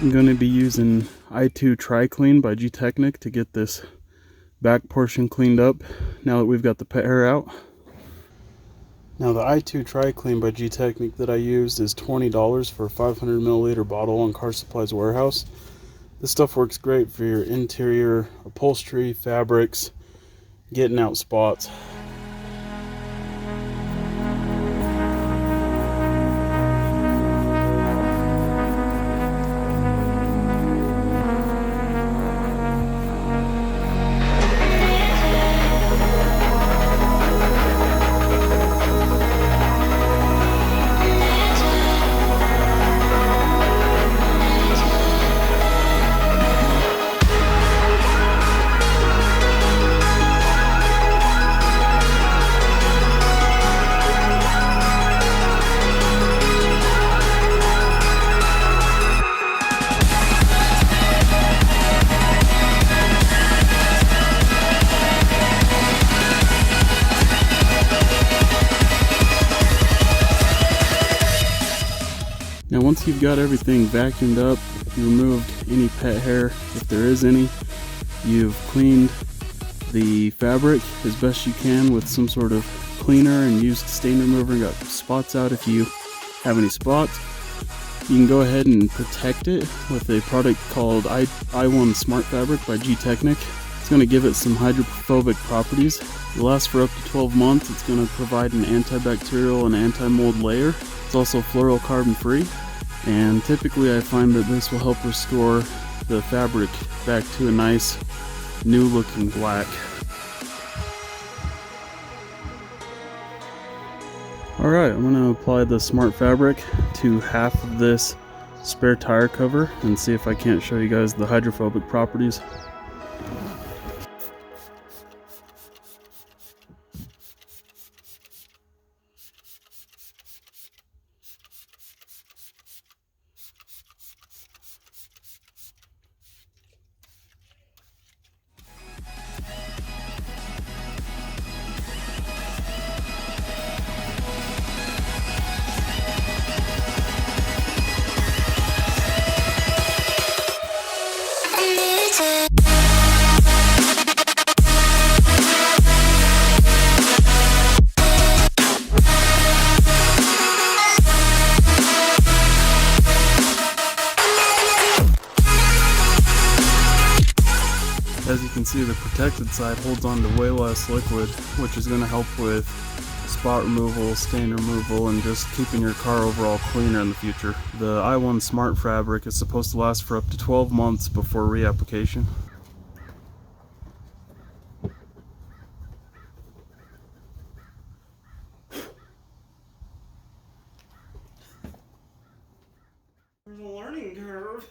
I'm going to be using i2 Tri-Clean by Gtechniq to get this back portion cleaned up now that we've got the pet hair out. Now the i2 Tri-Clean by Gtechniq that I used is $20 for a 500 milliliter bottle on Car Supplies Warehouse. This stuff works great for your interior upholstery, fabrics, getting out spots. Now once you've got everything vacuumed up, you removed any pet hair, if there is any, you've cleaned the fabric as best you can with some sort of cleaner and used stain remover and got spots out if you have any spots, you can go ahead and protect it with a product called i1 Smart Fabric by Gtechniq. It's going to give it some hydrophobic properties. It'll last for up to 12 months. It's going to provide an antibacterial and anti-mold layer. It's also fluorocarbon free, and typically I find that this will help restore the fabric back to a nice new looking black. Alright, I'm going to apply the Smart Fabric to half of this spare tire cover and see if I can't show you guys the hydrophobic properties. As you can see, the protected side holds on to way less liquid, which is going to help with spot removal, stain removal, and just keeping your car overall cleaner in the future. The i1 Smart Fabric is supposed to last for up to 12 months before reapplication. There's a learning curve.